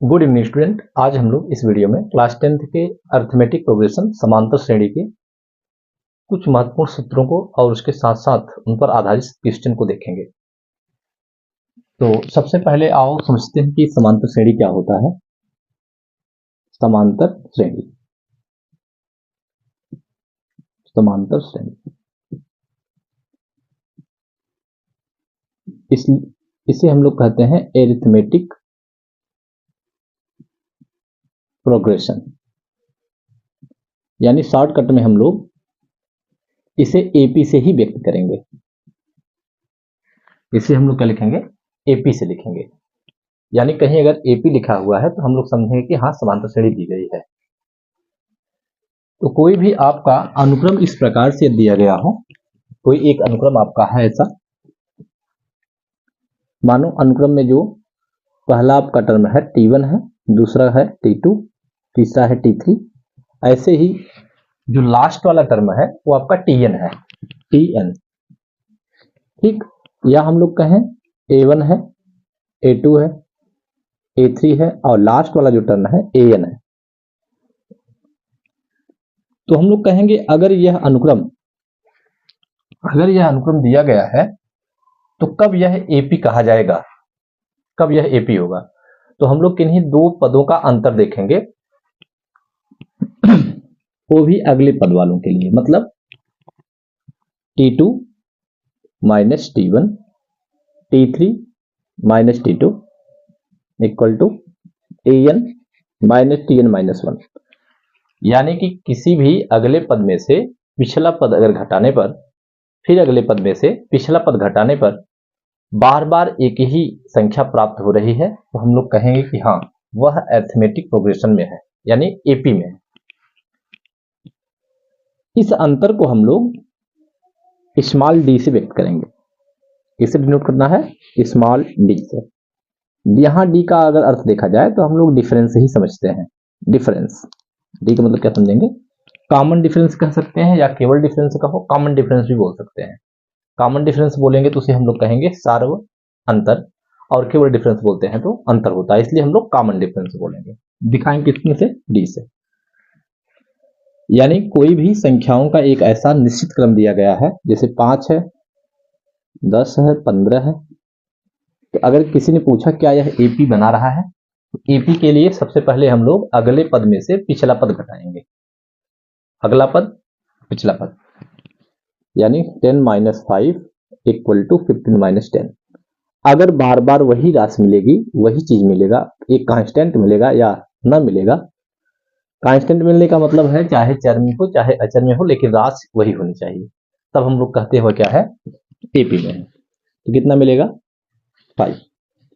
Good evening student. आज हम लोग इस वीडियो में क्लास 10th के अर्थमेटिक प्रोग्रेशन समांतर श्रेणी के कुछ महत्वपूर्ण सूत्रों को और उसके साथ साथ उन पर आधारित क्वेश्चन को देखेंगे। तो सबसे पहले आओ समझते हैं कि समांतर श्रेणी क्या होता है। समांतर श्रेणी, समांतर श्रेणी इसे हम लोग कहते हैं अरिथमेटिक प्रोग्रेशन, यानी शॉर्टकट में हम लोग इसे एपी से ही व्यक्त करेंगे। इसे हम लोग क्या लिखेंगे? एपी से लिखेंगे। यानी कहीं अगर एपी लिखा हुआ है तो हम लोग समझेंगे कि हाँ समांतर श्रेणी दी गई है। तो कोई भी आपका अनुक्रम इस प्रकार से दिया गया हो, कोई एक अनुक्रम आपका है ऐसा, मानो अनुक्रम में जो पहला आपका टर्म है T1 है, दूसरा है T2, तीसरा है T3, ऐसे ही जो लास्ट वाला टर्म है वो आपका Tn है, Tn। ठीक, या हम लोग कहें A1 है, A2 है, A3 है और लास्ट वाला जो टर्म है An है। तो हम लोग कहेंगे अगर यह अनुक्रम दिया गया है तो कब यह एपी कहा जाएगा, कब यह एपी होगा? तो हम लोग किन्हीं दो पदों का अंतर देखेंगे, वो भी अगले पद वालों के लिए। मतलब T2 minus T1, T3 minus T2 equal to An minus Tn minus 1। यानी कि किसी भी अगले पद में से पिछला पद अगर घटाने पर, फिर अगले पद में से पिछला पद घटाने पर बार बार एक ही संख्या प्राप्त हो रही है, तो हम लोग कहेंगे कि हाँ वह अरिथमेटिक प्रोग्रेशन में है, यानी एपी में है। इस अंतर को हम लोग स्मॉल डी से व्यक्त करेंगे। किसे डिनोट करना है? स्मॉल डी से। यहां डी का अगर अर्थ देखा जाए तो हम लोग डिफरेंस ही समझते हैं। डिफरेंस, डी का मतलब क्या समझेंगे? कॉमन डिफरेंस कह सकते हैं या केवल डिफरेंस कहो, कॉमन डिफरेंस भी बोल सकते हैं। कॉमन डिफरेंस बोलेंगे तो उसे हम लोग कहेंगे सार्व अंतर, और केवल डिफरेंस बोलते हैं तो अंतर होता है, इसलिए हम लोग कॉमन डिफरेंस बोलेंगे। दिखाएंगे किसमें से? डी से। यानी कोई भी संख्याओं का एक ऐसा निश्चित क्रम दिया गया है, जैसे 5 है, 10 है, 15 है। तो अगर किसी ने पूछा क्या यह एपी बना रहा है, तो एपी के लिए सबसे पहले हम लोग अगले पद में से पिछला पद घटाएंगे। अगला पद पिछला पद, यानी 10 माइनस 5 इक्वल टू 15 माइनस 10। अगर बार बार वही राशि मिलेगी, वही चीज मिलेगा, एक कांस्टेंट मिलेगा या न मिलेगा। कांस्टेंट मिलने का मतलब है चाहे चर में हो चाहे अचर में हो, लेकिन राशि वही होनी चाहिए, तब हम लोग कहते हैं क्या है? एपी में है। तो कितना मिलेगा? 5।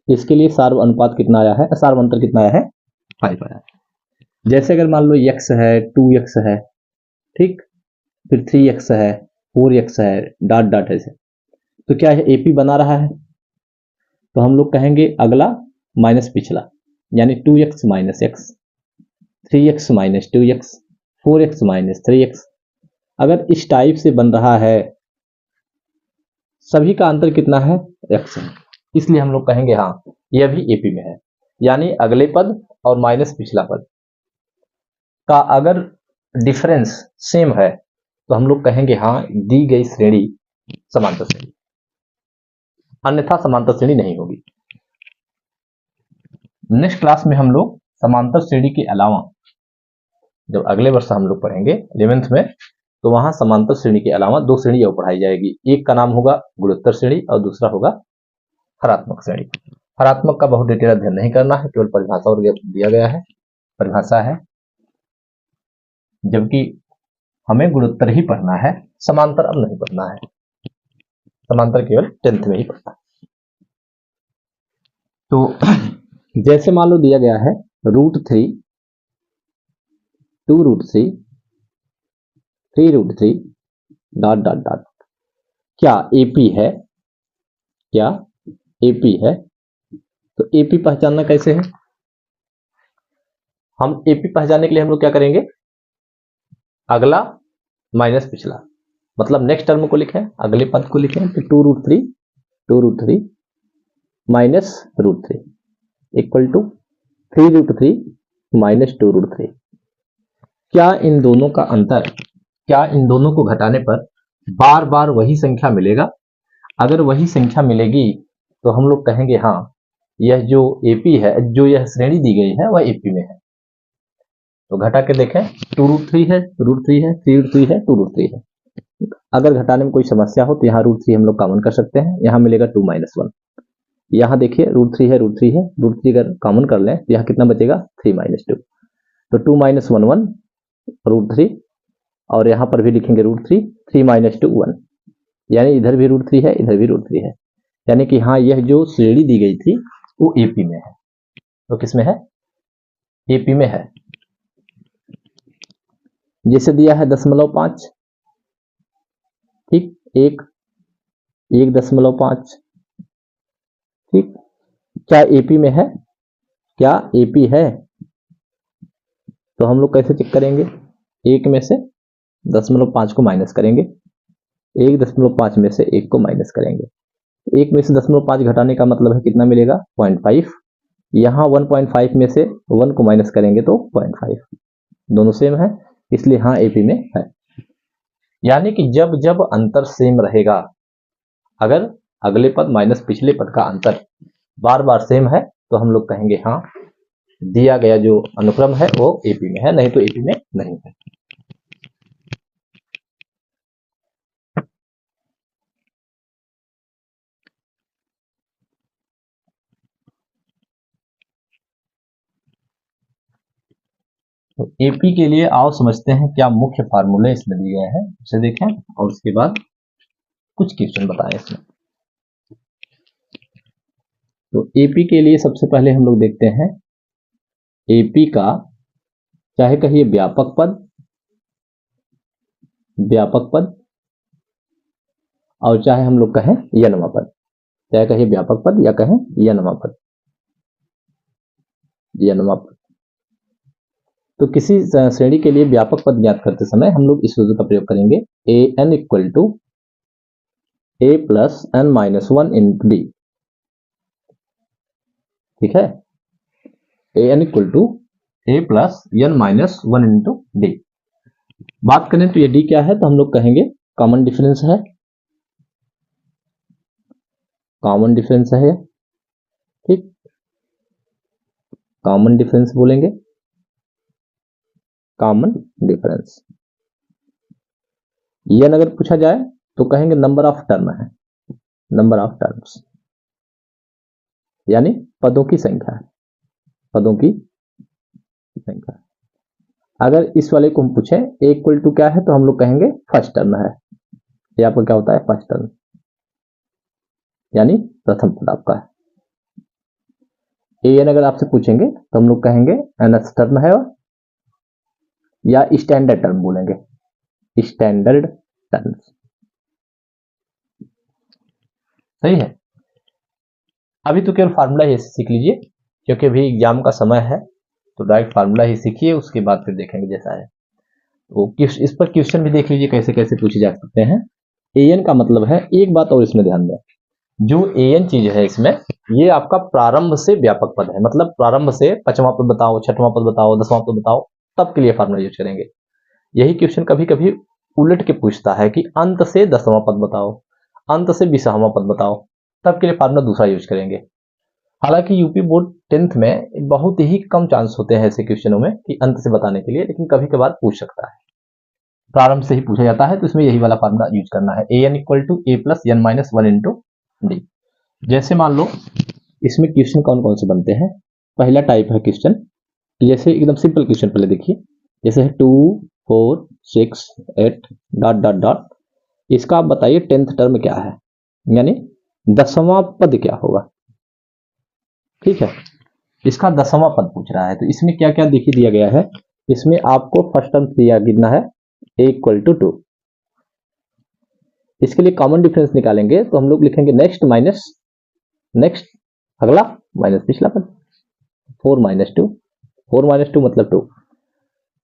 इसके लिए सार्व अनुपात कितना आया है, सार्व अंतर कितना आया है? 5 आया है। जैसे अगर मान लो x है, 2x है, ठीक, फिर 3x है, 4x है, डॉट डॉट ऐसे, तो क्या यह एपी बना रहा है? तो हम लोग कहेंगे अगला माइनस पिछला, यानी 2x minus x, 3x minus 2x, 4x minus 3x। अगर इस टाइप से बन रहा है, सभी का अंतर कितना है? x है, इसलिए हम लोग कहेंगे हाँ यह भी एपी में है। यानी अगले पद और माइनस पिछला पद का अगर डिफरेंस सेम है तो हम लोग कहेंगे हाँ दी गई श्रेणी समांतर श्रेणी, अन्यथा समांतर श्रेणी नहीं होगी। नेक्स्ट क्लास में हम लोग समांतर श्रेणी के अलावा, जब अगले वर्ष हम लोग पढ़ेंगे 11th में, तो वहां समांतर श्रेणी के अलावा दो श्रेणी और पढ़ाई जाएगी। एक का नाम होगा गुणोत्तर श्रेणी और दूसरा होगा हरात्मक श्रेणी। हरात्मक का बहुत डिटेल अध्ययन नहीं करना है, केवल परिभाषा और दिया गया है, परिभाषा है, जबकि हमें गुणोत्तर ही पढ़ना है, समांतर अब नहीं पढ़ना है। समांतर केवल 10th में ही पढ़ना है। तो जैसे मान लो दिया गया है √3, 2√3, 3√3 डॉट डॉट डॉट, क्या एपी है? क्या एपी है? तो एपी पहचानना कैसे है? हम एपी पहचानने के लिए हम लोग क्या करेंगे? अगला माइनस पिछला, मतलब नेक्स्ट टर्म को लिखें, अगले पद को लिखें, तो 2√3 माइनस √3 इक्वल टू 3√3 माइनस 2√3। क्या इन दोनों का अंतर, क्या इन दोनों को घटाने पर बार बार वही संख्या मिलेगा? अगर वही संख्या मिलेगी तो हम लोग कहेंगे हाँ, यह जो एपी है, जो यह श्रेणी दी गई है वह एपी में है। तो घटा के देखें, 2√3 है, √3 है, 3√3 है, 2√3 है। अगर घटाने में कोई समस्या हो तो यहाँ √3 हम लोग कॉमन कर सकते हैं, यहाँ मिलेगा 2 - 1। यहाँ देखिए √3 है, √3 है, √3 अगर कॉमन कर लें तो यहाँ कितना बचेगा, 3 - 2। तो 2 - 1 1 √3, और यहाँ पर भी लिखेंगे √3, 3 - 2 1, यानी इधर भी √3 है, इधर भी √3 है, यानी कि हाँ, यह जो श्रेणी दी गई थी वो एपी में है। तो किस में है, एपी में है। जैसे दिया है 0.5, ठीक, 1.5, ठीक, क्या एपी में है, क्या एपी है? तो हम लोग कैसे चेक करेंगे, 1 में से 0.5 को माइनस करेंगे, 1.5 में से 1 को माइनस करेंगे, 1 में से 0.5 घटाने का मतलब है कितना मिलेगा, 0.5। यहाँ 1.5 में से 1 को माइनस करेंगे तो 0.5, दोनों सेम है, इसलिए हाँ एपी में है। यानी कि जब जब अंतर सेम रहेगा, अगर अगले पद माइनस पिछले पद का अंतर बार बार सेम है तो हम लोग कहेंगे हाँ, दिया गया जो अनुक्रम है वो एपी में है, नहीं तो एपी में नहीं है। तो एपी के लिए आओ समझते हैं क्या मुख्य फार्मूले इसमें दिए गए हैं, उसे देखें और उसके बाद कुछ क्वेश्चन बताएं इसमें। तो एपी के लिए सबसे पहले हम लोग देखते हैं एपी का, चाहे कहिए व्यापक पद और चाहे हम लोग कहें यनवा पद, चाहे कहिए व्यापक पद या कहें यनवा पद। तो किसी श्रेणी के लिए व्यापक पद ज्ञात करते समय हम लोग इस सूत्र का प्रयोग करेंगे, an equal to a plus n minus 1 into D. ठीक है, an equal to a plus n minus 1 into D. बात करें तो ये डी क्या है, तो हम लोग कहेंगे कॉमन डिफरेंस है, ठीक, कॉमन डिफरेंस बोलेंगे, कॉमन डिफरेंस। यन अगर पूछा जाए तो कहेंगे नंबर ऑफ टर्म है, नंबर ऑफ टर्म्स, यानी पदों की संख्या है, पदों की संख्या। अगर इस वाले को हम पूछें a इक्वल टू क्या है, तो हम लोग कहेंगे फर्स्ट टर्म है, ये आपका क्या होता है, फर्स्ट टर्म, यानी प्रथम पद आपका है। an अगर आपसे पूछेंगे तो हम लोग कहेंगे nth टर्म है, या स्टैंडर्ड टर्म बोलेंगे, स्टैंडर्ड टर्म्स। सही है। अभी तो केवल फार्मूला ही सीख लीजिए, क्योंकि अभी एग्जाम का समय है, तो डायरेक्ट फार्मूला ही सीखिए, उसके बाद फिर देखेंगे जैसा है। तो इस पर क्वेश्चन भी देख लीजिए कैसे कैसे पूछे जा सकते हैं। an का मतलब है, एक बात और इसमें ध्यान दें, जो an चीज है इसमें, ये आपका प्रारंभ से व्यापक पद है, मतलब प्रारंभ से 5वां पद बताओ, 6वां पद बताओ, 10वां पद बताओ, तब के लिए फार्मूला यूज करेंगे। यही क्वेश्चन कभी कभी उलट के पूछता है कि अंत से 10वां पद बताओ, अंत से 20वां पद बताओ, तब के लिए फार्मूला दूसरा यूज करेंगे। हालांकि यूपी बोर्ड 10th में बहुत ही कम चांस होते हैं ऐसे क्वेश्चनों में कि अंत से बताने के लिए, लेकिन कभी कभार पूछ सकता है, प्रारंभ से ही पूछा जाता है, तो इसमें यही वाला फार्मूला यूज करना है, an equal to a plus n minus 1 into D. जैसे मान लो इसमें क्वेश्चन कौन कौन से बनते हैं, पहला टाइप है क्वेश्चन, जैसे एकदम सिंपल क्वेश्चन पहले देखिए, जैसे है 2 4 6 8 डॉट डॉट डॉट, इसका आप बताइए 10th टर्म क्या है, यानी 10वां पद क्या होगा। ठीक है, इसका 10वां पद पूछ रहा है, तो इसमें क्या क्या देखिए दिया गया है, इसमें आपको फर्स्ट टर्म दिया कितना है, a इक्वल टू 2। इसके लिए कॉमन डिफरेंस निकालेंगे तो हम लोग लिखेंगे नेक्स्ट माइनस नेक्स्ट, अगला माइनस पिछला पद, 4 - 2, 4 - 2 मतलब 2,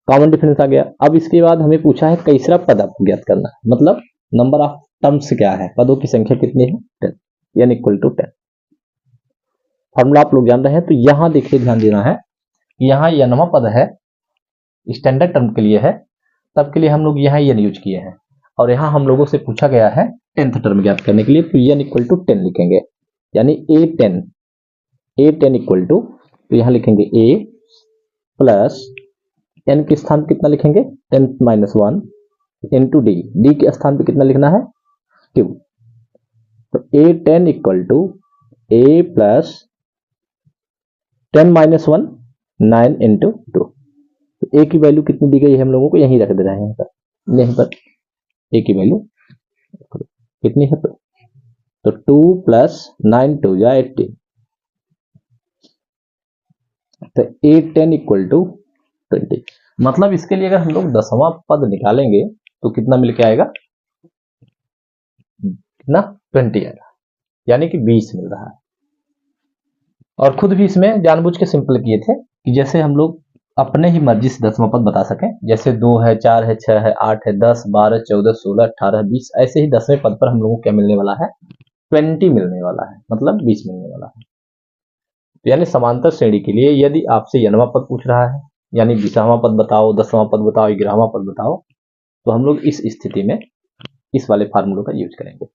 कॉमन डिफरेंस आ गया। अब इसके बाद हमें पूछा है तीसरा पद आपको ज्ञात करना है, मतलब नंबर ऑफ टर्म्स क्या है, पदों की संख्या कितनी है, 10, यानी इक्वल टू 10। फॉर्मूला आप लोग जान रहे हैं, तो यहां देखिए ध्यान देना है, यहाँ nवां पद है, स्टैंडर्ड टर्म के लिए है, तब के लिए हम लोग यहाँ n यूज किए हैं। और यहाँ हम लोगों से पूछा गया है 10th टर्म ज्ञात करने के लिए, तो n इक्वल टू 10 लिखेंगे, यानी a10 इक्वल टू, तो यहाँ लिखेंगे a प्लस n के स्थान पे कितना लिखेंगे 10 माइनस 1 इंटू डी के स्थान पे कितना लिखना है 2। तो a10 equal to a plus 10 minus 1 9 into 2। तो a की वैल्यू कितनी दी गई है हम लोगों को, यहीं रख दे रहे हैं यहीं पर a की वैल्यू कितनी है, तो 2 प्लस 9 2 या 18। तो a10 इक्वल टू 20। मतलब इसके लिए अगर हम लोग 10वां पद निकालेंगे तो कितना मिल के आएगा, कितना 20 आएगा, यानी कि 20 मिल रहा है। और खुद भी इसमें जानबूझ के सिंपल किए थे कि जैसे हम लोग अपने ही मर्जी से 10वां पद बता सकें, जैसे 2 है, 4 है, 6 है, 8 है, 10, 12, 14, 16, 18, 20, ऐसे ही 10वें पद पर हम लोगों को क्या मिलने वाला है 20 मिलने वाला है, मतलब 20 मिलने वाला है। तो यानी समांतर श्रेणी के लिए यदि आपसे nवां पद पूछ रहा है, यानी 20वां पद बताओ, 10वां पद बताओ, 11वां पद बताओ, तो हम लोग इस स्थिति में इस वाले फार्मूले का यूज करेंगे।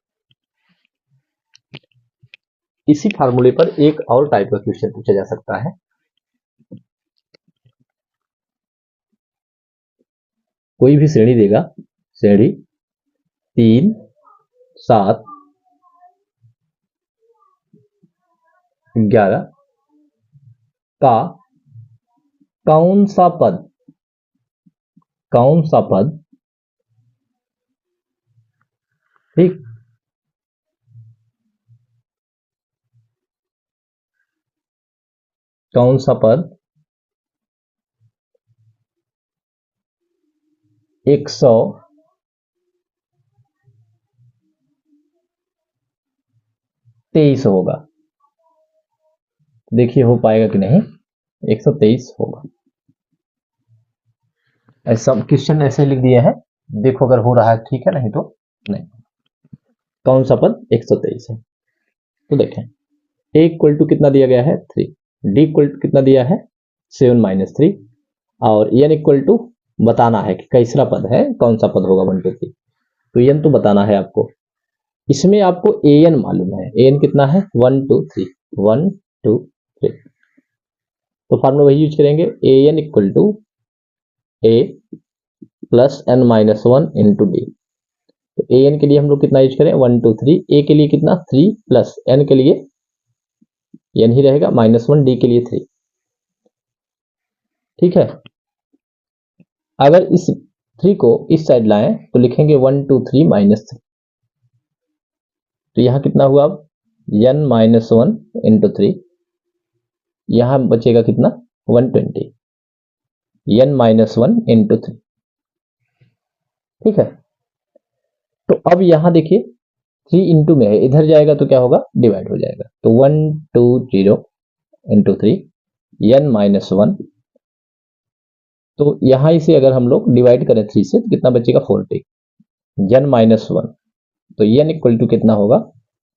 इसी फार्मूले पर एक और टाइप का क्वेश्चन पूछा जा सकता है। कोई भी श्रेणी देगा, श्रेणी 3 7 11 का कौन सा पद ठीक कौन सा पद 123 होगा। देखिए हो पाएगा कि नहीं, 123 होगा। ऐसा क्वेश्चन ऐसे लिख दिए हैं, देखो अगर हो रहा है ठीक है, नहीं तो नहीं। कौन सा पद 123 है, तो देखें a इक्वल टू कितना दिया गया है 3, d इक्वल टू कितना दिया है 7 माइनस 3, और n इक्वल टू बताना है कि कैसा पद है, कौन सा पद होगा 1 2 3, तो n तो बताना है आपको। इसमें आपको an मालूम है, an कितना है 1 2 3 1 2 3, तो फार्मूला वही यूज करेंगे, an equal to a plus n minus 1 into D. तो an के लिए हम लोग कितना यूज करें 1 2 3, a के लिए कितना 3 प्लस n के लिए n ही रहेगा माइनस 1, d के लिए 3। ठीक है, अगर इस 3 को इस साइड लाएं तो लिखेंगे 1 2 3 माइनस 3, तो यहां कितना हुआ अब n माइनस 1 इंटू 3, यहां बचेगा कितना 120, n माइनस 1 इंटू 3। ठीक है, तो अब यहां देखिए 3 इंटू में है, इधर जाएगा तो क्या होगा डिवाइड हो जाएगा, तो 1 2 0 इंटू 3 n माइनस 1, तो यहां इसे अगर हम लोग डिवाइड करें 3 से तो कितना बचेगा 40, n माइनस 1, तो n इक्वल टू कितना होगा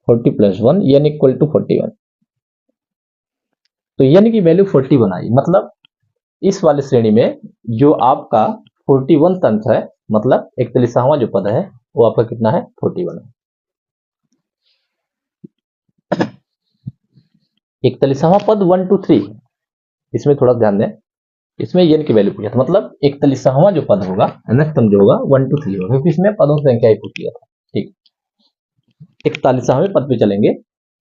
40 प्लस 1, n इक्वल टू 41। तो n की वैल्यू 41 आई, मतलब इस वाले श्रेणी में जो आपका 41 तंत है, मतलब 41वां जो पद है वो आपका कितना है 41 है। 41वां पद 1 2 3, इसमें थोड़ा ध्यान दें, इसमें n की वैल्यू पूछा था, मतलब 41वां जो पद होगा nth स्तंभ जो होगा 1 2 3 होगा, क्योंकि इसमें पदों की संख्या ही पूछ लिया था। ठीक, 41वें पद पे चलेंगे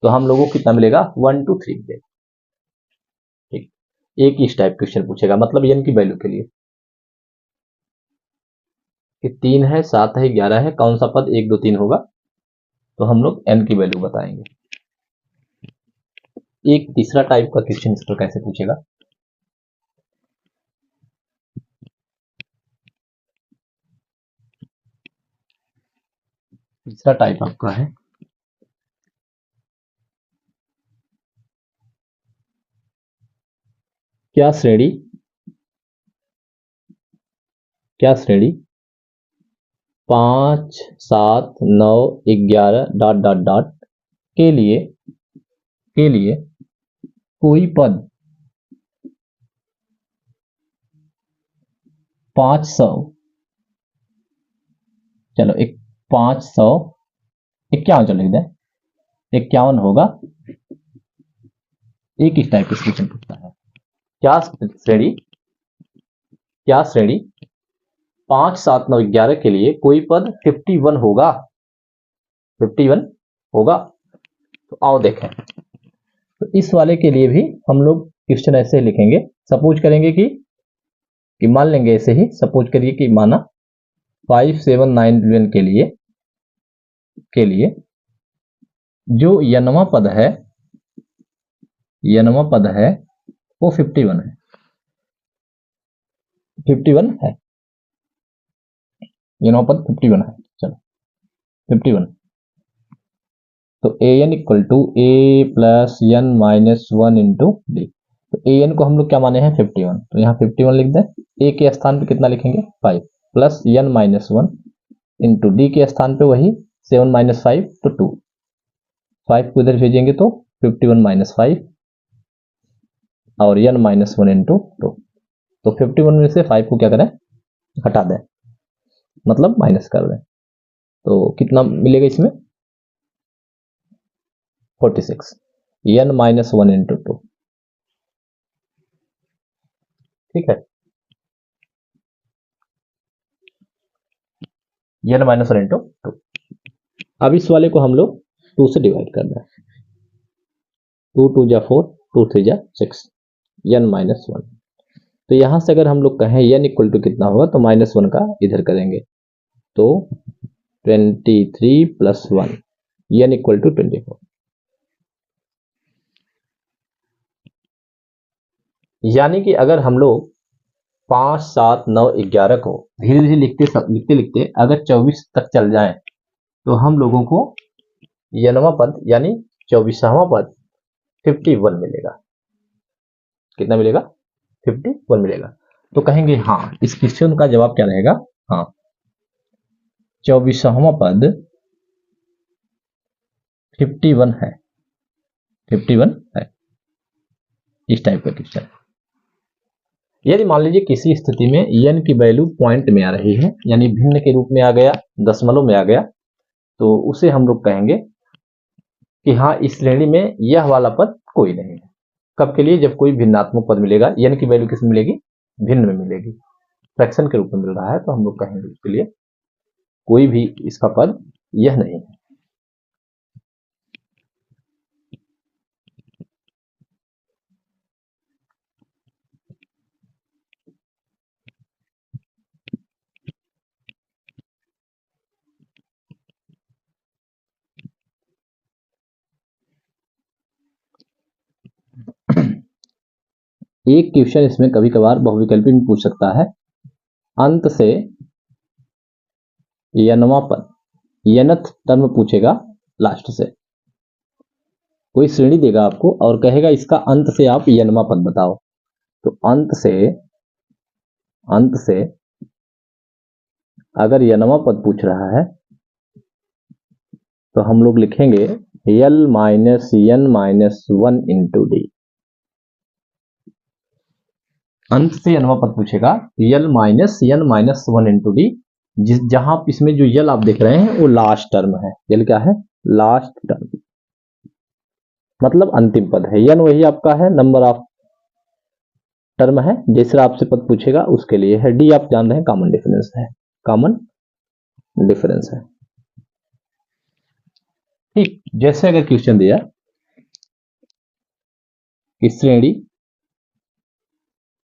तो हम लोगों को कितना मिलेगा 1 2 3 मिलेगा। ठीक, एक इस टाइप क्वेश्चन पूछेगा, मतलब n की वैल्यू के लिए कि 3 है 7 है 11 है, कौन सा पद 1 2 3 होगा, तो हम लोग n की वैल्यू बताएंगे। एक तीसरा टाइप का क्वेश्चन इस पर कैसे पूछेगा, तीसरा टाइप आपका है क्या श्रेणी 5 7 9 11 डॉट डॉट डॉट के लिए कोई पद 500, चलो एक 551, चलो लिख दें 51 होगा। एक इस टाइप का क्वेश्चन पूछता है, क्या श्रेणी 5, 7, 9, 11 के लिए कोई पद 51 होगा? 51 होगा। तो आओ देखें। तो इस वाले के लिए भी हम लोग क्वेश्चन ऐसे लिखेंगे। सपोज करेंगे कि मान लेंगे ऐसे ही, सपोज करिए कि माना 579 बिलियन के लिए जो यनवा पद है वो 51 है। 51 है, यनवा पद 51 है। चलो 51, तो an equal to a plus n minus 1 into D. तो an को हम लोग क्या माने हैं 51, तो यहाँ 51 लिख दें। a के स्थान पे कितना लिखेंगे 5 plus n minus 1 into D के स्थान पे वही 7 माइनस 5 तो 2। 5 को इधर भेजेंगे तो 51 माइनस 5 और n माइनस 1 इंटू 2। तो 51 में से 5 को क्या करें हटा दें, मतलब माइनस कर दें। तो कितना मिलेगा इसमें 46, n माइनस 1 इंटू 2। ठीक है, n माइनस 1 इंटू 2। अब इस वाले को हम लोग 2 से डिवाइड करना है। 2 2 जा 4, 2 3 जा 6, n माइनस 1। तो यहां से अगर हम लोग कहें n इक्वल टू कितना होगा तो माइनस 1 का इधर करेंगे तो 23 प्लस 1, n इक्वल टू 24। यानी कि अगर हम लोग 5, 7, 9, 11 को धीरे धीरे लिखते अगर 24 तक चल जाएं तो हम लोगों को यनवा पद यानी 24वां पद 51 मिलेगा। कितना मिलेगा 51 मिलेगा। तो कहेंगे हाँ, इस क्वेश्चन का जवाब क्या रहेगा, हाँ 24वां पद 51 है, 51 है। इस टाइप का क्वेश्चन। यदि मान लीजिए किसी स्थिति में n की वैल्यू पॉइंट में आ रही है, यानी भिन्न के रूप में आ गया, दशमलव में आ गया, तो उसे हम लोग कहेंगे कि हाँ इस श्रेणी में यह वाला पद कोई नहीं है। कब के लिए, जब कोई भिन्नात्मक पद मिलेगा, n की वैल्यू किस में मिलेगी, भिन्न में मिलेगी, फ्रैक्शन के रूप में मिल रहा है, तो हम लोग कहेंगे उसके लिए कोई भी इसका पद यह नहीं है। एक क्वेश्चन इसमें कभी कभार बहुविकल्पी में पूछ सकता है, अंत से यनवा पद, यनथ टर्म पूछेगा लास्ट से। कोई श्रेणी देगा आपको और कहेगा इसका अंत से आप यनवा पद बताओ। तो अंत से अगर यनवा पद पूछ रहा है तो हम लोग लिखेंगे L minus n minus 1 into D. अंत से यनवा पद पूछेगा L minus n minus 1 into D, जहां इसमें जो यल आप देख रहे हैं वो लास्ट टर्म है। यल क्या है, लास्ट टर्म, मतलब अंतिम पद है। n वही आपका है, नंबर ऑफ टर्म है, जैसे आपसे पद पूछेगा उसके लिए है। डी आप जान रहे हैं कॉमन डिफरेंस है, कॉमन डिफरेंस है। ठीक, जैसे अगर क्वेश्चन दिया कि श्रेणी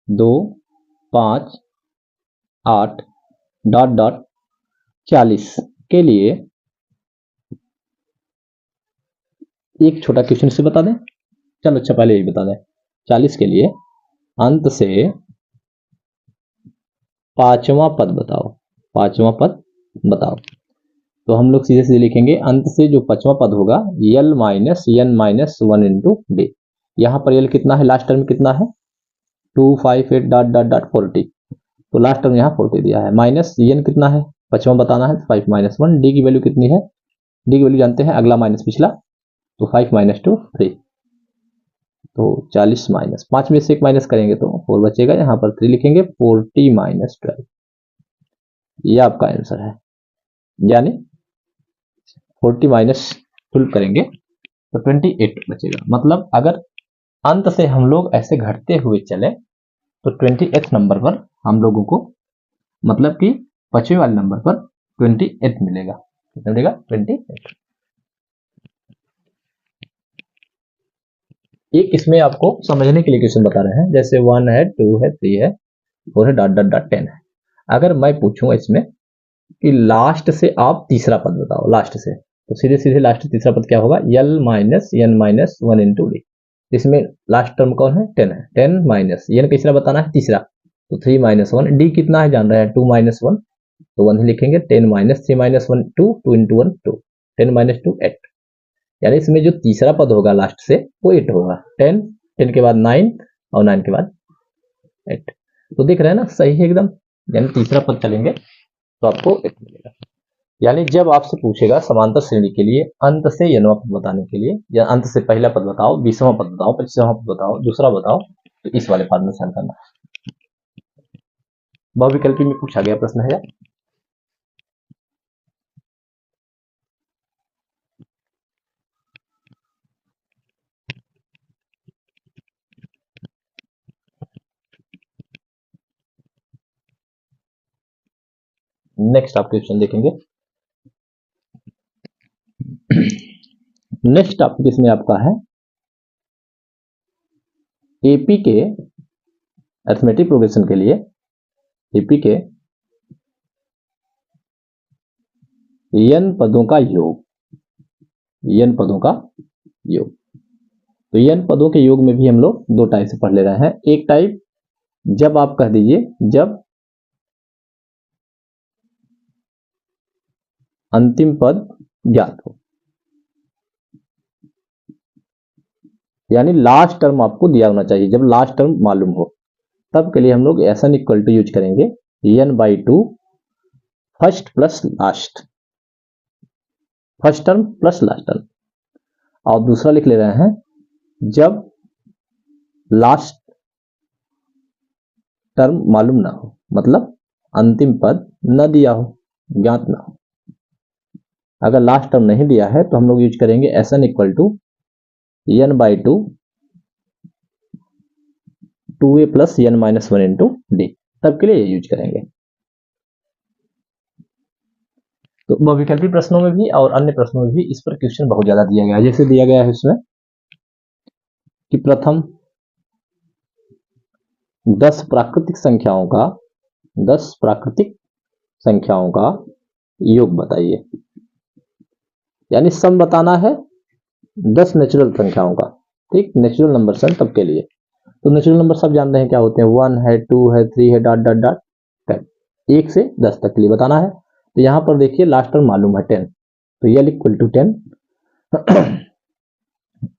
2, 5, 8 डॉट डॉट 40 के लिए एक छोटा क्वेश्चन से बता दें। चलो अच्छा पहले यही बता दें, 40 के लिए अंत से 5वां पद बताओ, 5वां पद बताओ। तो हम लोग सीधे सीधे लिखेंगे अंत से जो 5वां पद होगा L minus n minus 1 into D. यहां पर यल कितना है, लास्ट टर्म कितना है 2, 5, 8 डॉट डॉट डॉट 40, तो लास्ट टर्म यहाँ 40 दिया है। माइनस n कितना है 5वां बताना है, 5 माइनस 1। डी की वैल्यू कितनी है, डी की वैल्यू जानते हैं, अगला माइनस पिछला, तो 5 माइनस 2 3, तो 40 माइनस 5 में से एक माइनस करेंगे तो 4 बचेगा, यहाँ पर 3 लिखेंगे, 40 माइनस 12। ये आपका आंसर है। यानी 40 माइनस 12 करेंगे तो 28 बचेगा। मतलब अगर अंत से हम लोग ऐसे घटते हुए चले तो 28 नंबर पर हम लोगों को, मतलब कि 5वें वाले नंबर पर 28 मिलेगा। कितना मिलेगा? 28। एक इसमें आपको समझने के लिए क्वेश्चन बता रहे हैं, जैसे 1 है, 2 है, 3 है, 4 है, डॉट डॉट डॉट 10 है। अगर मैं पूछूं इसमें कि लास्ट से आप तीसरा पद बताओ, लास्ट से, तो सीधे सीधे लास्ट तीसरा पद क्या होगा? L minus n minus 1 into D. इसमें लास्ट टर्म कौन है? 10 है। 10 माइनस n तीसरा बताना है, तीसरा, तो 3 माइनस 1। डी कितना है जान रहे हैं? 2 माइनस 1, तो 1 ही लिखेंगे। 10 माइनस 3 माइनस 1 2, 2 इंटू 1 2, 10 माइनस 2 8। यानी इसमें जो तीसरा पद होगा लास्ट से वो 8 होगा। 10, 10 के बाद 9 और 9 के बाद 8। तो देख रहे हैं ना, सही है एकदम। यानी तीसरा पद चलेंगे तो आपको 8 मिलेगा। यानी जब आपसे पूछेगा समांतर श्रेणी के लिए अंत से n पद बताने के लिए, या अंत से पहला पद बताओ, 20वां पद बताओ, 25वां पद बताओ, दूसरा बताओ, तो इस वाले फॉर्मूले से हल करना। बहुविकल्पी में पूछा गया प्रश्न है। नेक्स्ट आप क्वेश्चन देखेंगे। नेक्स्ट टॉपिक इसमें आपका है एपी के अरिथमेटिक प्रोग्रेशन के लिए, एपी के n पदों का योग, n पदों का योग। तो n पदों के योग में भी हम लोग दो टाइप से पढ़ ले रहे हैं। एक टाइप जब आप कह दीजिए जब अंतिम पद ज्ञात हो, यानी लास्ट टर्म आपको दिया होना चाहिए। जब लास्ट टर्म मालूम हो तब के लिए हम लोग SN इक्वल टू यूज करेंगे n/2 first plus last, first term plus last term. और दूसरा लिख ले रहे हैं जब लास्ट टर्म मालूम ना हो, मतलब अंतिम पद न दिया हो, ज्ञात ना हो। अगर लास्ट टर्म नहीं दिया है तो हम लोग यूज करेंगे SN equal to n/2 2a plus n minus 1 into D. तब के लिए ये यूज करेंगे। तो बहुविकल्पी प्रश्नों में भी और अन्य प्रश्नों में भी इस पर क्वेश्चन बहुत ज्यादा दिया गया है। जैसे दिया गया है इसमें कि प्रथम 10 प्राकृतिक संख्याओं का, 10 प्राकृतिक संख्याओं का योग बताइए। यानी सम बताना है 10 नेचुरल संख्याओं का, ठीक, नेचुरल नंबर सन तब के लिए। तो नेचुरल नंबर सब जानते हैं क्या होते हैं, 1 है, 2 है, 3 है, डॉट डॉट डॉट 10। 1 से 10 तक के लिए बताना है। तो यहां पर देखिए लास्ट टर्म मालूम है 10, तो L इक्वल टू 10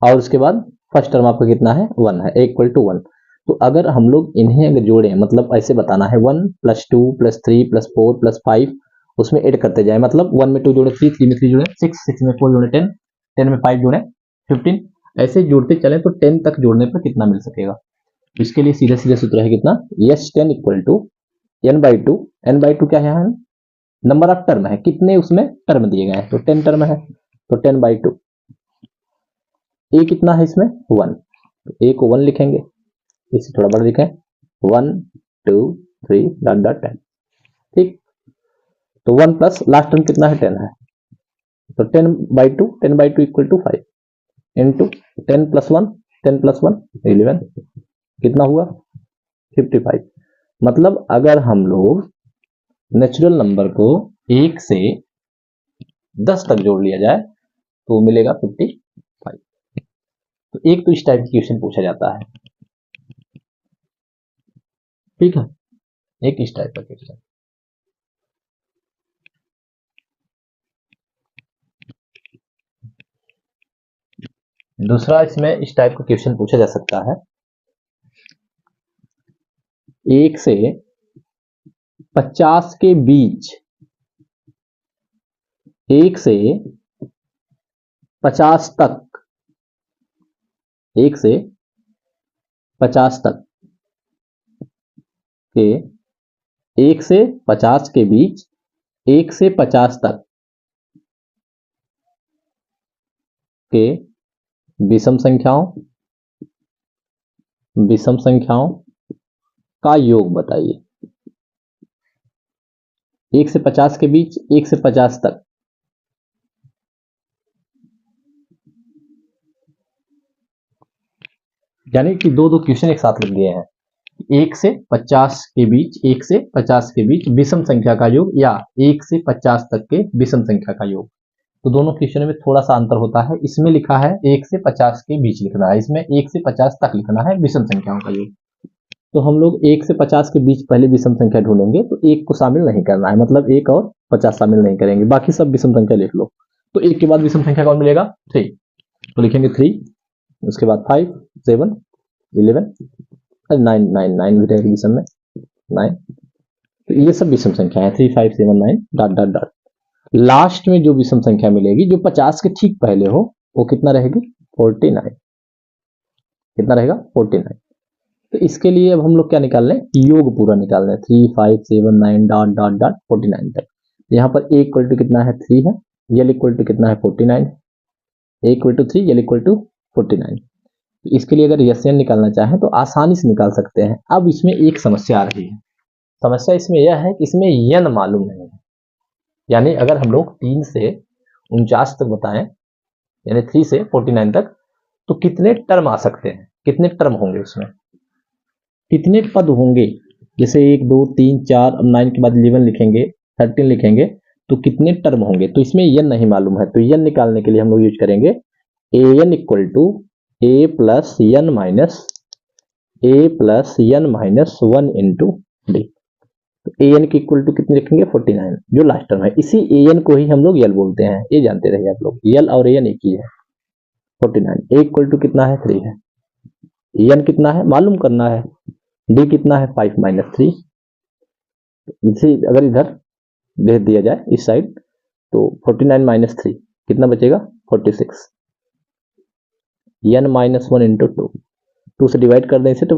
और उसके बाद फर्स्ट टर्म आपका कितना है? 1 है, इक्वल टू 1। तो अगर हम लोग इन्हें अगर जोड़ें, मतलब ऐसे बताना है 1 प्लस 2 प्लस 3 प्लस 4 प्लस 5, उसमें ऐड करते जाए। मतलब 1 में 2 जोड़े 3, 3 में 3 जोड़े 6, 6 में 4 जोड़े 10, 10 में 5 जोड़े 15, ऐसे जोड़ते चले तो 10 तक जोड़ने पर कितना मिल सकेगा? इसके लिए सीधे सीधे सूत्र है कितना? Yes 10 equal to n/2। n/2 क्या है? नंबर ऑफ टर्म है, कितने उसमें टर्म दिए गए हैं, तो 10 टर्म है, तो 10/2। ए कितना है इसमें? 1, तो ए को 1 लिखेंगे, इसे थोड़ा बड़ा लिखें 1 2 3 डॉट डॉट 10, ठीक। तो 1 प्लस लास्ट टर्म कितना है? 10 है, तो 10/2, 10/2 equal to 5 into 10 plus 1, 10 plus 1 11, कितना हुआ? 55। मतलब अगर हम लोग नेचुरल नंबर को 1 से 10 तक जोड़ लिया जाए तो मिलेगा 55। तो एक तो इस टाइप की क्वेश्चन पूछा जाता है, ठीक है, एक इस टाइप का क्वेश्चन। दूसरा इसमें इस टाइप का क्वेश्चन पूछा जा सकता है 1 से 50 के बीच, 1 से 50 तक, 1 से 50 तक के, 1 से 50 के बीच 1 से 50 तक के विषम संख्याओं का योग बताइए। 1 से 50 के बीच, 1 से 50 तक। यानी कि दो क्वेश्चन एक साथ लिख दिए हैं। 1 से 50 के बीच, 1 से 50 के बीच विषम संख्या का योग या 1 से 50 तक के विषम संख्या का योग। तो दोनों क्वेश्चन में थोड़ा सा अंतर होता है। इसमें लिखा है 1 से 50 के बीच लिखना है, इसमें 1 से 50 तक लिखना है विषम संख्याओं का योग। तो हम लोग 1 से 50 के बीच पहले विषम संख्या ढूंढेंगे, तो 1 को शामिल नहीं करना है, मतलब 1 और 50 शामिल नहीं करेंगे, बाकी सब विषम संख्या लिख लो। तो 1 के बाद विषम संख्या कौन मिलेगा? 3। तो लिखेंगे 3, उसके बाद 5, 7, 11, 9, 9, 9 भी रहेगी विषम में, 9। तो ये सब विषम संख्या है, 3, 5, 7, 9 डॉट डॉट डॉट। लास्ट में जो विषम संख्या मिलेगी जो 50 के ठीक पहले हो, वो कितना रहेगी? 49। कितना रहेगा? 49। तो इसके लिए अब हम लोग क्या निकाल रहे हैं? योग पूरा निकाल रहे हैं, 3, 5, 7, 9 डॉट डॉट डॉट 49 तक। यहाँ पर ए इक्वल टू कितना है? 3 है। यल इक्वल टू कितना है? 49। A equal to 3, L equal to 49। तो इसके लिए अगर एसएन निकालना चाहें तो आसानी से निकाल सकते हैं। अब इसमें एक समस्या आ रही है। समस्या इसमें यह है कि इसमें यन मालूम नहीं है। यानी अगर हम लोग 3 से 49 तक बताएं, यानी 3 से 49 तक, तो कितने टर्म आ सकते हैं, कितने टर्म होंगे, उसमें कितने पद होंगे? जैसे 1, 2, 3, 4, अब 9 के बाद 11 लिखेंगे, 13 लिखेंगे, तो कितने टर्म होंगे? तो इसमें यन नहीं मालूम है, तो यन निकालने के लिए हम लोग यूज करेंगे A N equal to A plus N minus 1 into D. तो ए एन के इक्वल टू कितने लिखेंगे? 49, जो लास्ट टर्म है। इसी ए एन को ही हम लोग यल बोलते हैं, ये जानते रहिए आप लोग, यल और ए एन एक ही है। 49, ए इक्वल टू कितना है? 3 है। एन कितना है मालूम करना है। डी कितना है? 5 माइनस 3। इसे अगर इधर भेज दिया जाए इस साइड, तो 49 माइनस 3 कितना बचेगा? 46। एन माइनस 1 इंटू 2 से डिवाइड कर दें इसे तो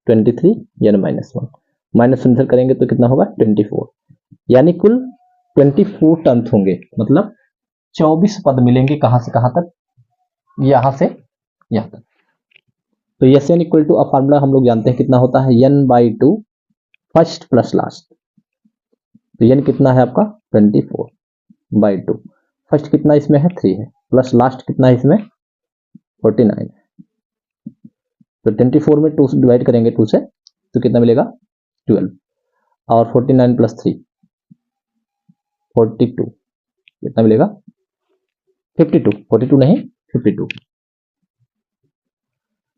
23 एन माइनस 1, माइनस इधर करेंगे तो कितना होगा? 24। यानी कुल 24 टर्म्स होंगे, मतलब 24 पद मिलेंगे। कहां से कहां तक? यहां से यहां तक। तो S N equal to, formula हम लोग जानते हैं कितना होता है? n/2 first plus last. तो एन कितना है आपका? 24/2। फर्स्ट कितना इसमें है? 3 है, प्लस लास्ट कितना है इसमें? 49 है। तो 24 में 2 से डिवाइड करेंगे, 2 से, तो कितना मिलेगा? 12। और 49 प्लस 3 42, कितना मिलेगा? 52। 42 नहीं, 52।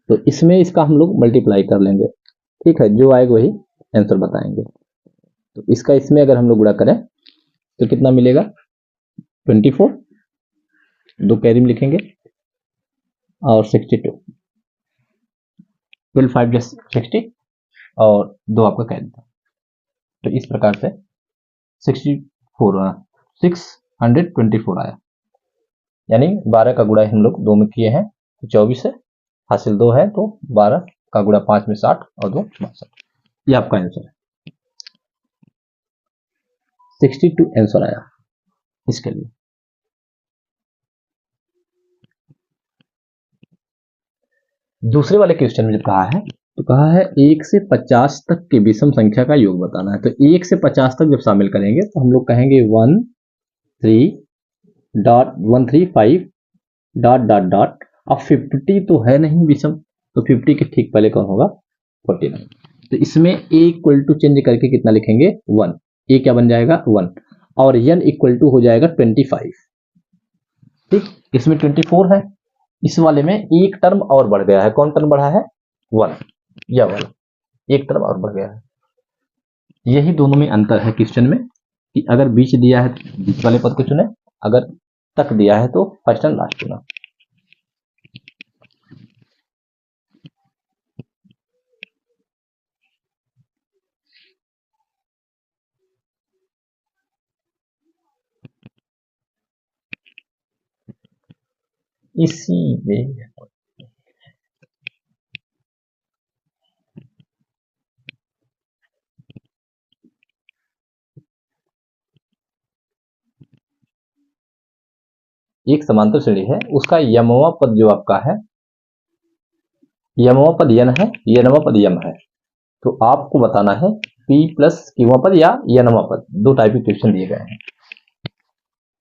तो इसमें इसका हम लोग मल्टीप्लाई कर लेंगे, ठीक है, जो आएगा वही आंसर बताएंगे। तो इसका इसमें अगर हम लोग गुणा करें तो कितना मिलेगा? 24, 2 कैरी में लिखेंगे, और 62। 12, 5 60, और 2 आपका कैरी था। तो इस प्रकार से 624 आया। यानी 12 का गुणा हम लोग 2 में किए हैं, तो 24 है, हासिल 2 है, तो 12 का गुणा 5 में 60 और 2 62। ये आपका आंसर है, 62 आंसर आया इसके लिए। दूसरे वाले क्वेश्चन में जब कहा है, तो कहा है 1 से 50 तक के विषम संख्या का योग बताना है। तो 1 से 50 तक जब शामिल करेंगे तो हम लोग कहेंगे 1, 3 डॉट 1, 3, 5 डॉट डॉट डॉट। अब 50 तो है नहीं विषम, तो 50 के ठीक पहले कौन होगा? 49। तो इसमें ए इक्वल टू चेंज करके कितना लिखेंगे? 1। ए क्या बन जाएगा? 1। और एन इक्वल टू हो जाएगा 25। ठीक, इसमें 24 है, इस वाले में एक टर्म और बढ़ गया है। कौन टर्म बढ़ा है? 1, यह वाला एक टर्म और बढ़ गया है। यही दोनों में अंतर है क्वेश्चन में, कि अगर बीच दिया है तो बीच वाले पद को चुने, अगर तक दिया है तो फर्स्ट एंड लास्ट चुना। इसी में एक समांतर श्रेणी है, उसका यमवा पद जो आपका है, यमवा पद यन है, यनवा पद यम है। तो आपको बताना है p प्लस क्यूवा पद या यनवा पद, दो टाइप के क्वेश्चन दिए गए हैं।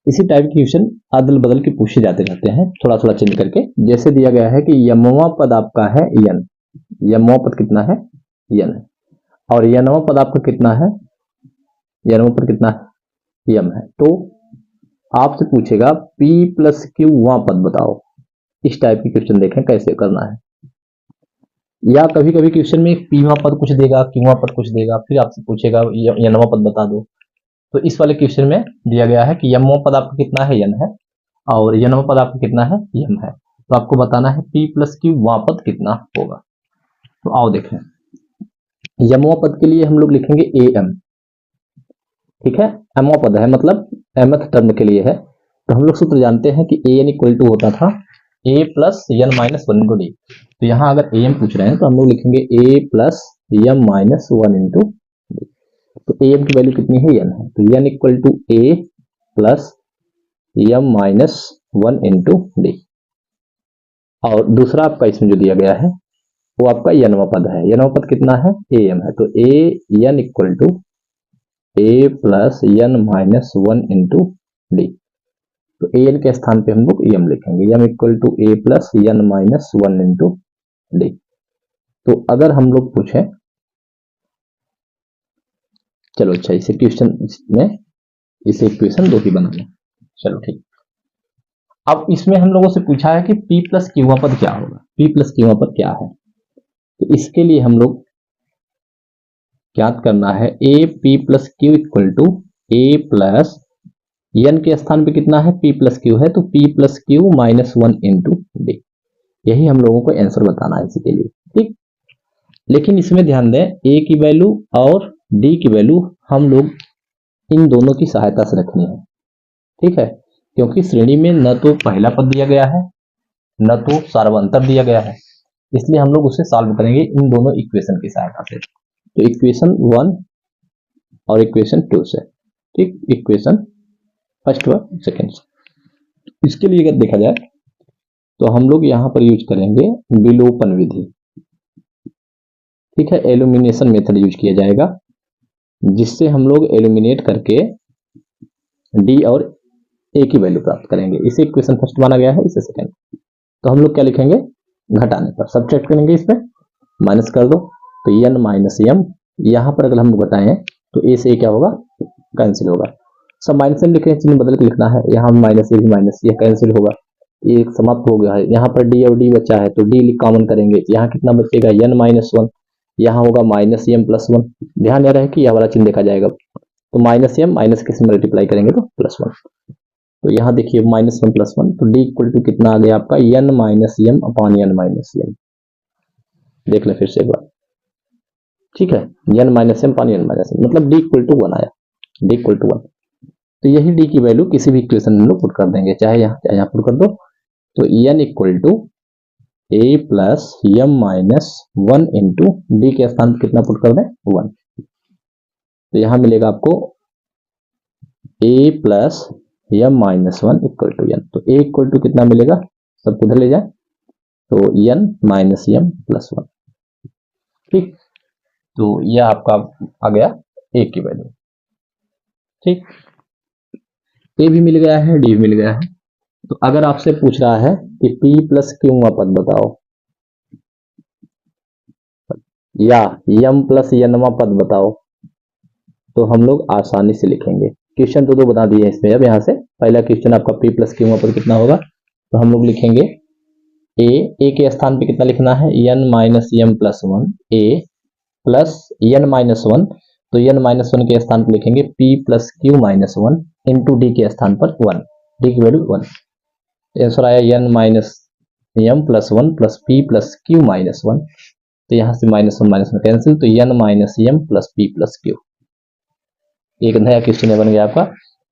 इसी टाइप के क्वेश्चन अदल बदल के पूछे जाते रहते हैं, थोड़ा थोड़ा चेंज करके। जैसे दिया गया है कि यमवा पद आपका है यन, यमवा पद कितना है, यन है, और यनवा पद आपका कितना है, यनवा पद कितना है, यम है। तो आपसे पूछेगा p प्लस क्यूवा पद बताओ। इस टाइप के क्वेश्चन देखें कैसे करना है। या कभी कभी क्वेश्चन में पीवा पद कुछ देगा, क्यूवा पद कुछ देगा, फिर आपसे पूछेगा यनवा पद बता दो। तो इस वाले क्वेश्चन में दिया गया है कि यमवा पद आपका कितना है, यन है, और यनवा पद आपका कितना है, यम है। तो आपको बताना है p प्लस क्यूवा पद कितना होगा। तो आओ देखें, यमवा पद के लिए हम लोग लिखेंगे am, ठीक है। एमवा पद है मतलब mth टर्म के लिए है। तो हम लोग सूत्र जानते हैं कि an इक्वल टू होता था a plus n minus one into D. तो यहाँ अगर am पूछ रहे हैं तो हम लोग लिखेंगे a plus m minus one into D. तो am की वैल्यू कितनी है, n है, तो n equal to a plus m minus one into D. और दूसरा आपका इसमें जो दिया गया है वो आपका यनवा पद है, यनवा पद कितना है, am है। तो a n equal to a plus n minus one into D. तो an के स्थान पे हम लोग m लिखेंगे, m equal to a plus n minus one into D. तो अगर हम लोग पूछें, चलो अच्छा इसे क्वेश्चन में इसे इक्वेशन दो ही बनाना, चलो ठीक। अब इसमें हम लोगों से पूछा है कि p प्लस क्यूवा पद क्या होगा, p प्लस क्यूवा पद क्या है। तो इसके लिए हम लोग ज्ञात करना है a p plus Q equal to a plus n के स्थान पे कितना है, p प्लस क्यू है, तो p plus Q minus one into D. यही हम लोगों को आंसर बताना है इसी के लिए, ठीक। लेकिन इसमें ध्यान दें a की वैल्यू और d की वैल्यू हम लोग इन दोनों की सहायता से रखनी है, ठीक है। क्योंकि श्रेणी में न तो पहला पद दिया गया है न तो सार्वंतर दिया गया है, इसलिए हम लोग उसे सॉल्व करेंगे इन दोनों इक्वेशन की सहायता से। तो इक्वेशन 1 और इक्वेशन 2 से, ठीक। इक्वेशन फर्स्ट व सेकेंड। इसके लिए अगर देखा जाए तो हम लोग यहां पर यूज करेंगे विलोपन विधि, ठीक है। एलिमिनेशन मेथड यूज किया जाएगा, जिससे हम लोग एलिमिनेट करके डी और ए की वैल्यू प्राप्त करेंगे। इसे इक्वेशन फर्स्ट माना गया है, इसे सेकेंड। तो हम लोग क्या लिखेंगे, घटाने पर सब्ट्रैक्ट करेंगे, इसमें माइनस कर दो, तो n माइनस m। यहां पर अगर हम लोग बताएं तो a से क्या होगा, कैंसिल होगा। सब माइनस m लिखे, चिन्ह बदल के लिखना है, यहाँ माइनस ये भी माइनस, ये कैंसिल होगा, ये समाप्त हो गया है। यहाँ पर d और d बचा है तो d कॉमन करेंगे, यहाँ कितना बचेगा, n माइनस वन, यहाँ होगा माइनस m प्लस वन। ध्यान रहे कि यह वाला चिन्ह देखा जाएगा, तो माइनस m माइनस के से मल्टीप्लाई करेंगे तो प्लस वन। तो यहाँ देखिए माइनस वन प्लस वन, तो d इक्वल टू कितना आ गया आपका, n minus m upon n minus m। देख ले फिर से एक बार, ठीक है, n minus m upon n minus m, मतलब d इक्वल टू वन आया, d इक्वल टू वन। तो यही d की वैल्यू किसी भी इक्वेशन में हम लोग पुट कर देंगे, चाहे यहाँ पुट कर दो। तो n equal to a plus m minus one into D के स्थान पर कितना पुट कर दें, वन। तो यहां मिलेगा आपको a plus m minus one equal to n। तो a इक्वल टू कितना मिलेगा, सब उधर ले जाए, तो n minus m plus one, ठीक। तो यह आपका आ गया a की वैल्यू, ठीक। a भी मिल गया है, d भी मिल गया है। तो अगर आपसे पूछ रहा है कि p प्लस क्यूवा पद बताओ या m प्लस nवा पद बताओ, तो हम लोग आसानी से लिखेंगे। क्वेश्चन दो बता दिए इसमें। अब यहाँ से पहला क्वेश्चन आपका p प्लस क्यूवा पद कितना होगा, तो हम लोग लिखेंगे a के स्थान पे कितना लिखना है, n minus m plus one, a plus n minus one, तो n माइनस वन के स्थान पर लिखेंगे p plus Q minus one into D के स्थान पर वन, डी की वैल्यू वन। आंसर आया n minus m plus one plus p plus Q minus one. तो यहां से माइनस वन कैंसिल, तो n minus m plus p plus Q. एक नया क्वेश्चन बन गया आपका।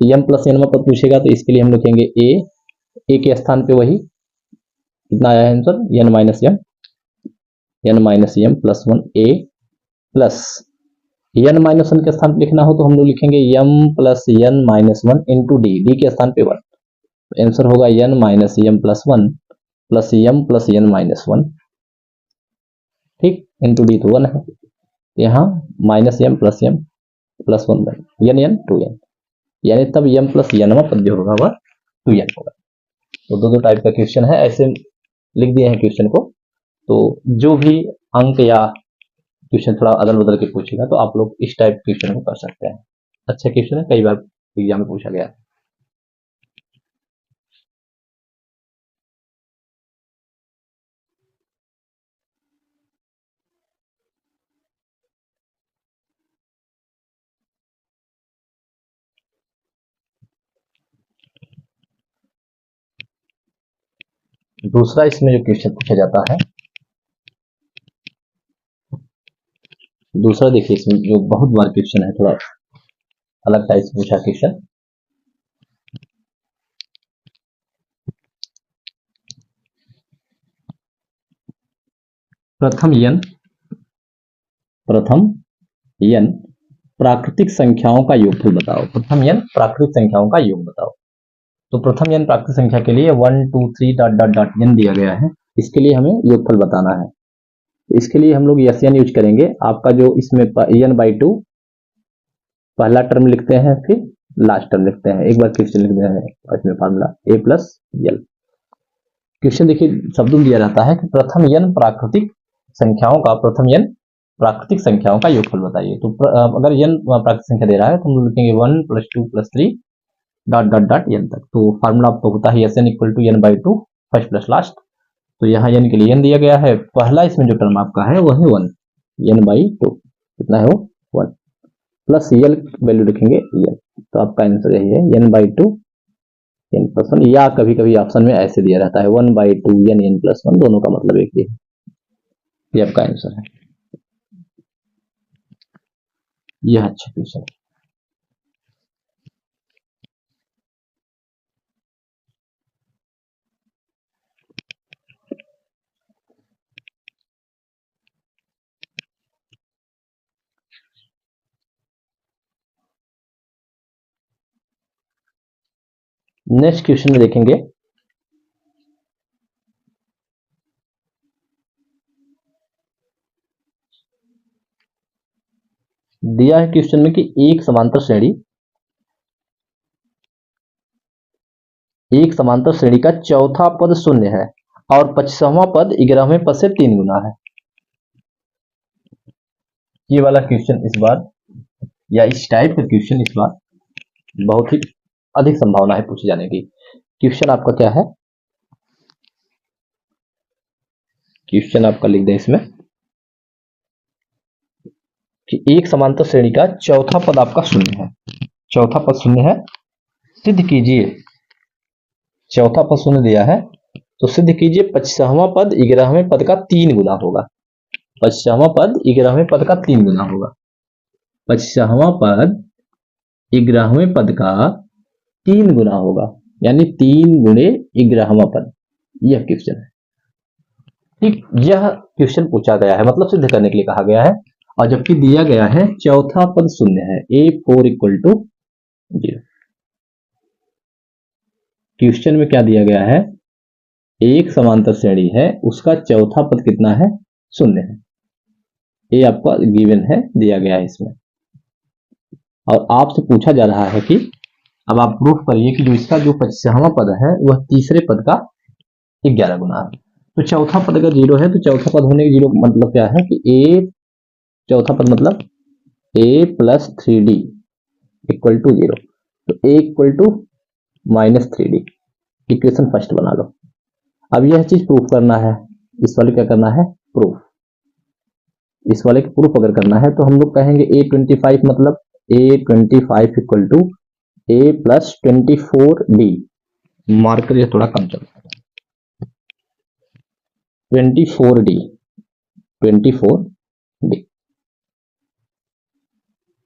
m प्लस n पद पूछेगा तो इसके लिए हम लिखेंगे a के स्थान पे वही कितना आया है answer, n minus m plus one, a plus n minus one के स्थान पे लिखना हो तो हम लोग लिखेंगे m plus n minus one into D, D के स्थान पे वन। तो आंसर होगा n minus M plus one plus M plus N minus one, ठीक, इंटू डी तो 1 है, यहाँ minus M plus one by N 2n, यानी तब m प्लस एनवा पद जो होगा वह 2n होगा। तो दो टाइप का क्वेश्चन है, ऐसे लिख दिए हैं क्वेश्चन को। तो जो भी अंक या क्वेश्चन थोड़ा अदल बदल के पूछेगा तो आप लोग इस टाइप क्वेश्चन को कर सकते हैं। अच्छा क्वेश्चन है, कई बार एग्जाम में पूछा गया है। दूसरा इसमें जो क्वेश्चन पूछा जाता है, दूसरा देखिए इसमें जो बहुत बार क्वेश्चन है, थोड़ा अलग टाइप से पूछा क्वेश्चन। प्रथम n प्राकृतिक संख्याओं का योगफल बताओ। प्रथम n प्राकृतिक संख्याओं का योग बताओ। तो प्रथम n प्राकृतिक संख्या के लिए 1 2 3 डॉट डॉट डॉट n दिया गया है, इसके लिए हमें योगफल बताना है। इसके लिए हम लोग एस एन यूज करेंगे। आपका जो इसमें n बाई 2 पहला टर्म लिखते हैं, फिर लास्ट टर्म लिखते हैं। एक बार क्वेश्चन लिख देते हैं, इसमें formula a plus L. Question देखिए शब्दों में दिया रहता है कि प्रथम n प्राकृतिक संख्याओं का योगफल बताइए। तो अगर n प्राकृतिक संख्या दे रहा है तो हम लिखेंगे 1 plus 2 plus 3 dot dot dot n तक। तो फार्मूला आपको होता है S N equal to n by 2 first plus last. तो यहाँ n के लिए n दिया गया है, पहला इसमें जो टर्म आपका है वह है 1, n बाई 2 कितना है वो 1, प्लस यल वैल्यू लिखेंगे यल। तो आपका आंसर यही है n बाई 2 n प्लस 1, या कभी कभी ऑप्शन में ऐसे दिया रहता है 1 बाई 2 n प्लस 1, दोनों का मतलब एक ही है। ये आपका आंसर है। यह अच्छा क्वेश्चन है। नेक्स्ट क्वेश्चन में देखेंगे, दिया है क्वेश्चन में कि एक समांतर श्रेणी का चौथा पद शून्य है और 25वां पद 11वें पद से 3 गुना है। ये वाला क्वेश्चन इस बार, या इस टाइप का क्वेश्चन इस बार बहुत ही अधिक संभावना है पूछे जाने की। क्वेश्चन आपका क्या है, क्वेश्चन आपका लिख दें इसमें कि एक समांतर श्रेणी का चौथा पद आपका शून्य है। चौथा पद शून्य है, सिद्ध कीजिए। चौथा पद शून्य दिया है तो सिद्ध कीजिए 25वां पद 11वें पद का 3 गुना होगा। 25वां पद 11वें पद का 3 गुना होगा। 25वां पद 11वें पद का 3 गुना होगा, यानी 3 गुणे 11वां पद। यह क्वेश्चन है, ठीक। यह क्वेश्चन पूछा गया है, मतलब सिद्ध करने के लिए कहा गया है, और जबकि दिया गया है चौथा पद शून्य है, a4 इक्वल टू 0। क्वेश्चन में क्या दिया गया है, एक समांतर श्रेणी है, उसका चौथा पद कितना है, शून्य है। ये आपका गिवन है, दिया गया है इसमें, और आपसे पूछा जा रहा है कि अब आप प्रूफ करिए कि जो इसका जो 25वां पद है वह तीसरे पद का 11 गुना है। तो चौथा पद अगर 0 है तो चौथा पद होने के 0 मतलब क्या है कि a, चौथा पद मतलब a plus 3d equal to 0। तो a equal to minus 3d, equation first बना लो। अब यह चीज प्रूफ करना है, इस वाले क्या करना है, प्रूफ। इस वाले की प्रूफ अगर करना है तो हम लोग कहेंगे a25 मतलब a25 equal to a plus 24d। Marker ये थोड़ा कम चलता है, 24d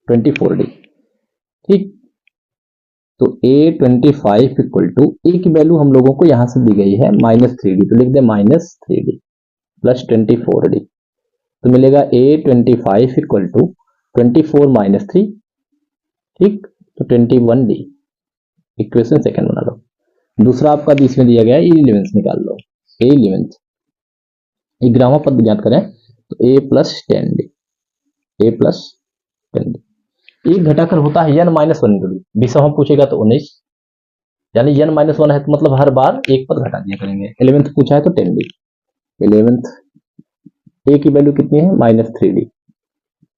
24d, ठीक। तो a25 इक्वल टू a की वैल्यू हम लोगों को यहां से दी गई है -3d, तो लिख दे -3d प्लस 24d। तो मिलेगा a25 इक्वल टू 24 माइनस 3, ठीक। तो 21d, इक्वेशन सेकंड बना लो। दूसरा आपका बीच में दिया गया है इलेवेंथ निकाल लो, ए इलेवेंथ। ग्यारहवां पद ज्ञात करें तो ए प्लस 10d, ए प्लस 10d। एक घटाकर होता है n माइनस 1 इंटू डी, 20वां पूछेगा तो 19, यानी n माइनस 1 है तो मतलब हर बार एक पद घटा दिया करेंगे। 11th पूछा है तो 10d, 11th ए की वैल्यू कितनी है -3d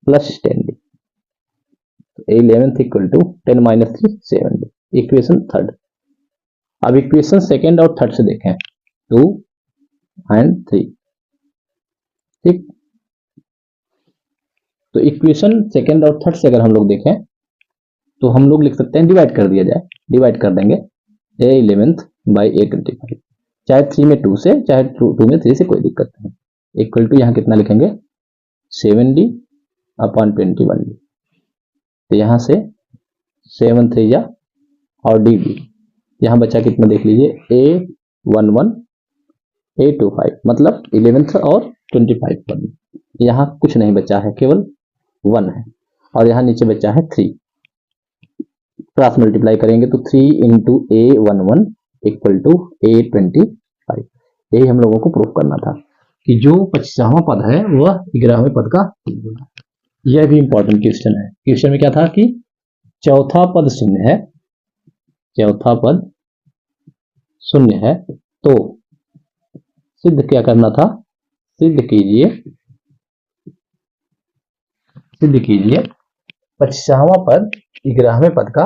प्लस 10d, तो 11th equal to 10 minus 3 7d, equation third. अब इक्वेशन सेकेंड और थर्ड से देखें, 2 एंड 3, ठीक। तो इक्वेशन सेकेंड और थर्ड से अगर हम लोग देखें तो हम लोग लिख सकते हैं, डिवाइड कर दिया जाए, डिवाइड कर देंगे ए 11th बाई ए 25, चाहे 3 में 2 से, चाहे 2 में 3 से, कोई दिक्कत नहीं। इक्वल टू यहाँ कितना लिखेंगे 7d अपॉन 21d, तो यहाँ से 7 3 या और डी बी, यहाँ बचा कितना देख लीजिए A11 A25, मतलब 11th और 25 पद, यहाँ कुछ नहीं बचा है, केवल 1 है, और यहाँ नीचे बचा है 3। क्रॉस मल्टीप्लाई करेंगे तो 3 into A11 equal to A25। यही हम लोगों को प्रूफ करना था कि जो 25वां पद है वह 11वें पद का गुना है। यह भी इंपॉर्टेंट क्वेश्चन है। क्वेश्चन में क्या था कि चौथा पद शून्य है, चौथा पद शून्य है, तो सिद्ध क्या करना था, सिद्ध कीजिए 25वां पद 11वें पद का